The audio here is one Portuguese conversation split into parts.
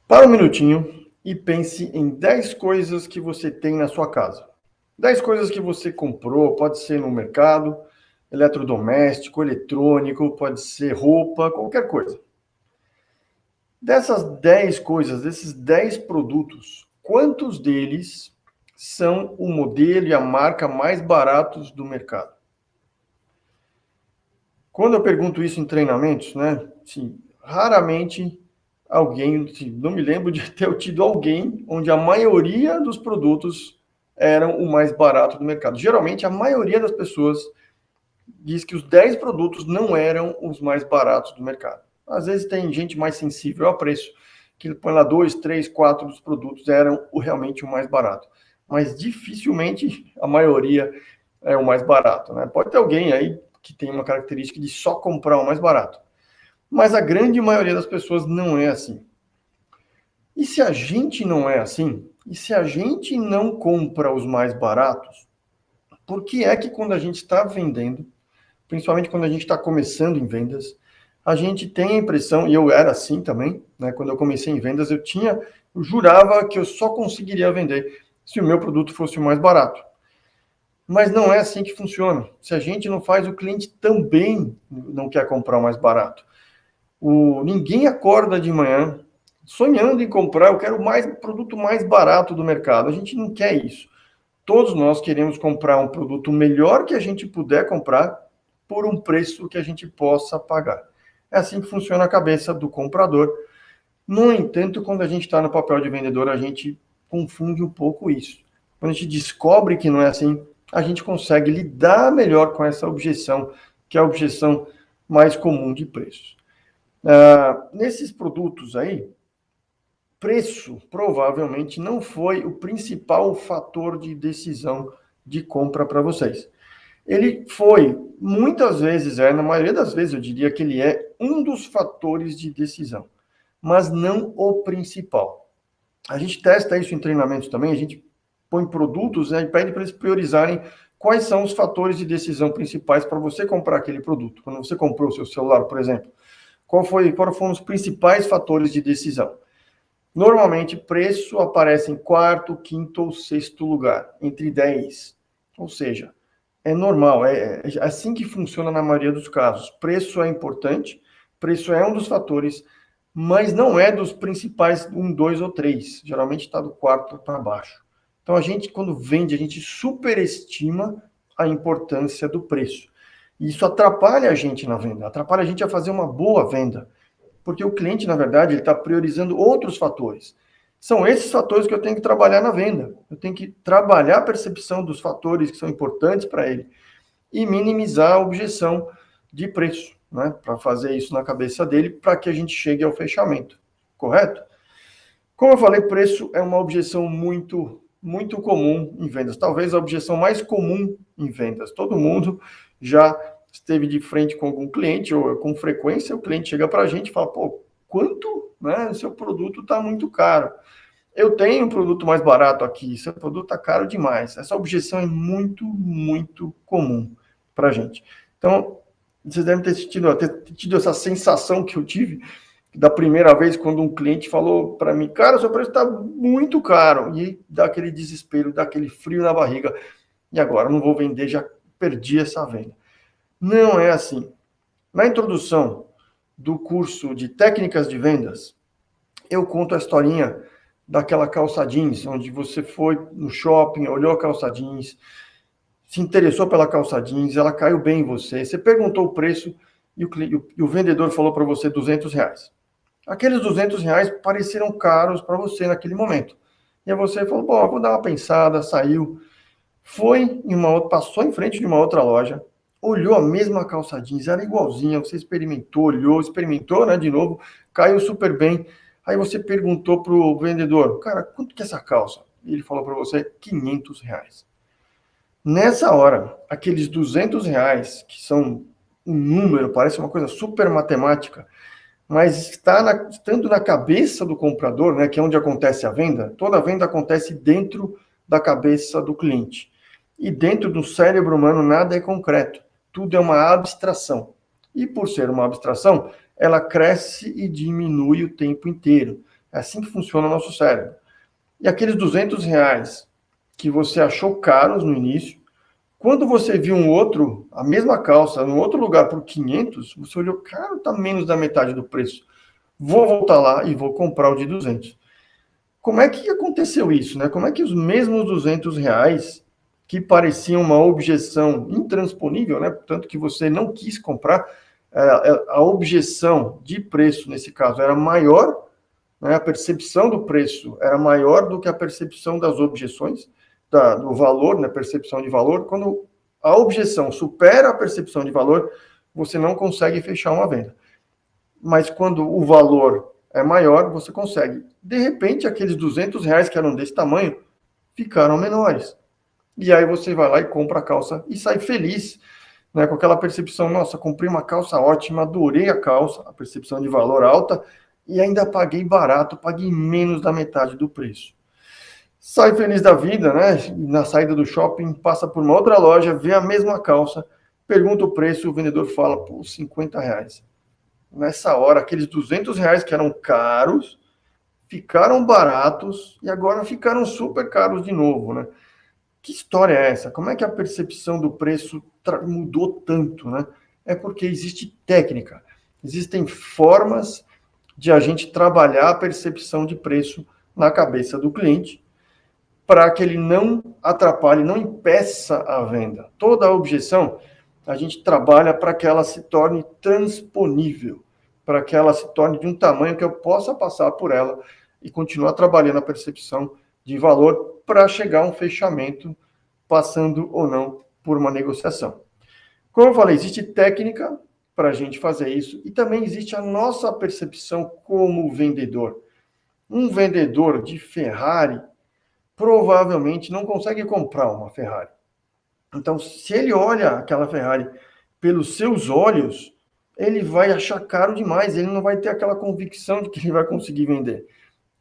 Para um minutinho e pense em 10 coisas que você tem na sua casa. 10 coisas que você comprou, pode ser no mercado, eletrodoméstico, eletrônico, pode ser roupa, qualquer coisa. Dessas 10 coisas, desses 10 produtos, quantos deles são o modelo e a marca mais baratos do mercado? Quando eu pergunto isso em treinamentos, né, sim, raramente alguém, não me lembro de ter tido alguém onde a maioria dos produtos eram o mais barato do mercado. Geralmente, a maioria das pessoas diz que os 10 produtos não eram os mais baratos do mercado. Às vezes tem gente mais sensível ao preço, que põe lá 2, 3, 4 dos produtos eram realmente o mais barato. Mas dificilmente a maioria é o mais barato, né? Pode ter alguém aí que tem uma característica de só comprar o mais barato. Mas a grande maioria das pessoas não é assim. E se a gente não é assim, e se a gente não compra os mais baratos, por que é que quando a gente está vendendo, principalmente quando a gente está começando em vendas, a gente tem a impressão, e eu era assim também, né? Quando eu comecei em vendas, eu jurava que eu só conseguiria vender se o meu produto fosse o mais barato. Mas não é assim que funciona. Se a gente não faz, o cliente também não quer comprar o mais barato. Ninguém acorda de manhã sonhando em comprar, eu quero o produto mais barato do mercado. A gente não quer isso. Todos nós queremos comprar um produto melhor que a gente puder comprar por um preço que a gente possa pagar. É assim que funciona a cabeça do comprador. No entanto, quando a gente está no papel de vendedor, a gente confunde um pouco isso. Quando a gente descobre que não é assim, a gente consegue lidar melhor com essa objeção, que é a objeção mais comum de preços. Nesses produtos aí, preço provavelmente não foi o principal fator de decisão de compra para vocês. Ele foi, muitas vezes, na maioria das vezes, eu diria que ele é um dos fatores de decisão, mas não o principal. A gente testa isso em treinamentos também, a gente põe produtos, né, e pede para eles priorizarem quais são os fatores de decisão principais para você comprar aquele produto. Quando você comprou o seu celular, por exemplo, quais foram os principais fatores de decisão? Normalmente, preço aparece em quarto, quinto ou sexto lugar, entre 10. Ou seja, é normal, é assim que funciona na maioria dos casos. Preço é importante, preço é um dos fatores, mas não é dos principais 1, 2 ou 3. Geralmente está do quarto para baixo. Então, a gente, quando vende, a gente superestima a importância do preço. E isso atrapalha a gente na venda, atrapalha a gente a fazer uma boa venda. Porque o cliente, na verdade, ele está priorizando outros fatores. São esses fatores que eu tenho que trabalhar na venda. Eu tenho que trabalhar a percepção dos fatores que são importantes para ele e minimizar a objeção de preço, né? Para fazer isso na cabeça dele, para que a gente chegue ao fechamento. Correto? Como eu falei, preço é uma objeção muito comum em vendas. Talvez a objeção mais comum em vendas. Todo mundo já esteve de frente com algum cliente, ou com frequência o cliente chega para a gente e fala, pô, quanto, né, seu produto está muito caro. Eu tenho um produto mais barato aqui, seu produto está caro demais. Essa objeção é muito comum para a gente. Então, vocês devem ter tido essa sensação que eu tive da primeira vez quando um cliente falou para mim, cara, o seu preço está muito caro. E dá aquele desespero, dá aquele frio na barriga. E agora, não vou vender, já perdi essa venda. Não é assim. Na introdução do curso de técnicas de vendas, eu conto a historinha daquela calça jeans, onde você foi no shopping, olhou a calça jeans, se interessou pela calça jeans, ela caiu bem em você, você perguntou o preço e o vendedor falou para você R$ 200. Aqueles R$ 200 pareceram caros para você naquele momento. E aí você falou, bom, vou dar uma pensada, saiu, foi passou em frente de uma outra loja, olhou a mesma calça jeans, era igualzinha, você experimentou, né, de novo, caiu super bem. Aí você perguntou pro vendedor, cara, quanto que é essa calça? E ele falou para você, R$ 500. Nessa hora, aqueles R$ 200, que são um número, parece uma coisa super matemática, mas estando na cabeça do comprador, né, que é onde acontece a venda, toda a venda acontece dentro da cabeça do cliente. E dentro do cérebro humano nada é concreto, tudo é uma abstração. E por ser uma abstração, ela cresce e diminui o tempo inteiro. É assim que funciona o nosso cérebro. E aqueles R$ 200 que você achou caros no início, quando você viu um outro, a mesma calça, em outro lugar por 500, você olhou, cara, tá menos da metade do preço. Vou voltar lá e vou comprar o de 200. Como é que aconteceu isso, né? Como é que os mesmos R$ 200 que pareciam uma objeção intransponível, né? Tanto que você não quis comprar, a objeção de preço, nesse caso, era maior, né? A percepção do preço era maior do que a percepção das objeções, do valor, né? Percepção de valor. Quando a objeção supera a percepção de valor, você não consegue fechar uma venda. Mas quando o valor é maior, você consegue. De repente, aqueles R$ 200 que eram desse tamanho ficaram menores. E aí você vai lá e compra a calça e sai feliz, né, com aquela percepção, nossa, comprei uma calça ótima, adorei a calça, a percepção de valor alta, e ainda paguei barato, paguei menos da metade do preço. Sai feliz da vida, né? Na saída do shopping, passa por uma outra loja, vê a mesma calça, pergunta o preço, o vendedor fala, pô, R$ 50. Nessa hora, aqueles R$ 200 que eram caros, ficaram baratos e agora ficaram super caros de novo, né? Que história é essa? Como é que a percepção do preço mudou tanto, né? É porque existe técnica, existem formas de a gente trabalhar a percepção de preço na cabeça do cliente para que ele não atrapalhe, não impeça a venda. Toda a objeção a gente trabalha para que ela se torne transponível, para que ela se torne de um tamanho que eu possa passar por ela e continuar trabalhando a percepção de valor para chegar a um fechamento, passando ou não por uma negociação. Como eu falei, existe técnica para a gente fazer isso e também existe a nossa percepção como vendedor. Um vendedor de Ferrari provavelmente não consegue comprar uma Ferrari. Então, se ele olha aquela Ferrari pelos seus olhos, ele vai achar caro demais, ele não vai ter aquela convicção de que ele vai conseguir vender.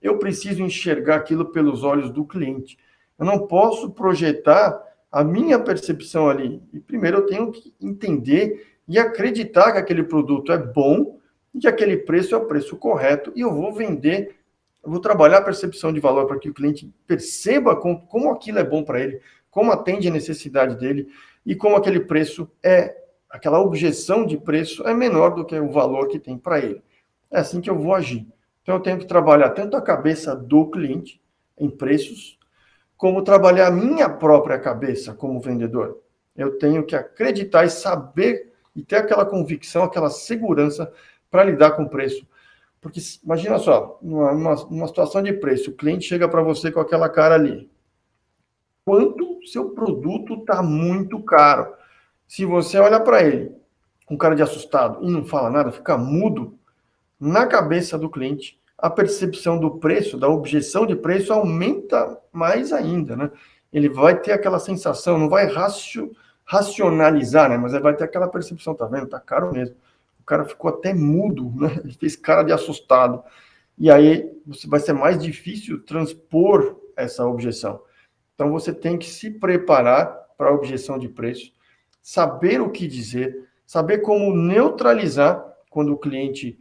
Eu preciso enxergar aquilo pelos olhos do cliente. Eu não posso projetar a minha percepção ali. E primeiro eu tenho que entender e acreditar que aquele produto é bom e que aquele preço é o preço correto e eu vou vender, eu vou trabalhar a percepção de valor para que o cliente perceba como aquilo é bom para ele, como atende a necessidade dele e como aquele preço aquela objeção de preço é menor do que o valor que tem para ele. É assim que eu vou agir. Então eu tenho que trabalhar tanto a cabeça do cliente em preços, como trabalhar a minha própria cabeça como vendedor. Eu tenho que acreditar e saber e ter aquela convicção, aquela segurança para lidar com o preço. Porque imagina só, numa situação de preço, o cliente chega para você com aquela cara ali. Quanto seu produto está muito caro. Se você olha para ele com cara de assustado e não fala nada, fica mudo, na cabeça do cliente, a percepção do preço, da objeção de preço aumenta mais ainda, né? Ele vai ter aquela sensação, não vai racionalizar, né? Mas ele vai ter aquela percepção, tá vendo? Tá caro mesmo. O cara ficou até mudo, né? Ele fez cara de assustado. E aí vai ser mais difícil transpor essa objeção. Então você tem que se preparar para a objeção de preço, saber o que dizer, saber como neutralizar quando o cliente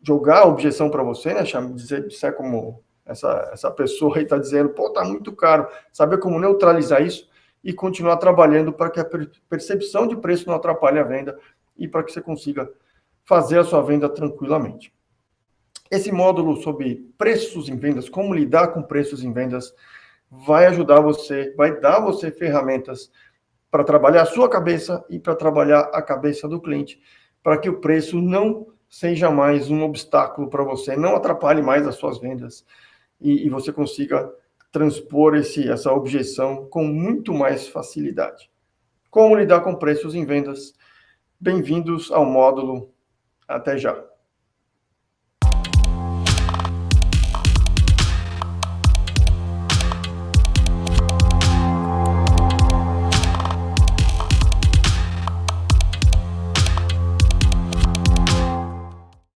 jogar a objeção para você, né? Dizer como essa pessoa aí está dizendo, pô, tá muito caro. Saber como neutralizar isso e continuar trabalhando para que a percepção de preço não atrapalhe a venda e para que você consiga fazer a sua venda tranquilamente. Esse módulo sobre preços em vendas, como lidar com preços em vendas, vai ajudar você, vai dar você ferramentas para trabalhar a sua cabeça e para trabalhar a cabeça do cliente, para que o preço não seja mais um obstáculo para você, não atrapalhe mais as suas vendas e você consiga transpor essa objeção com muito mais facilidade. Como lidar com preços em vendas? Bem-vindos ao módulo. Até já.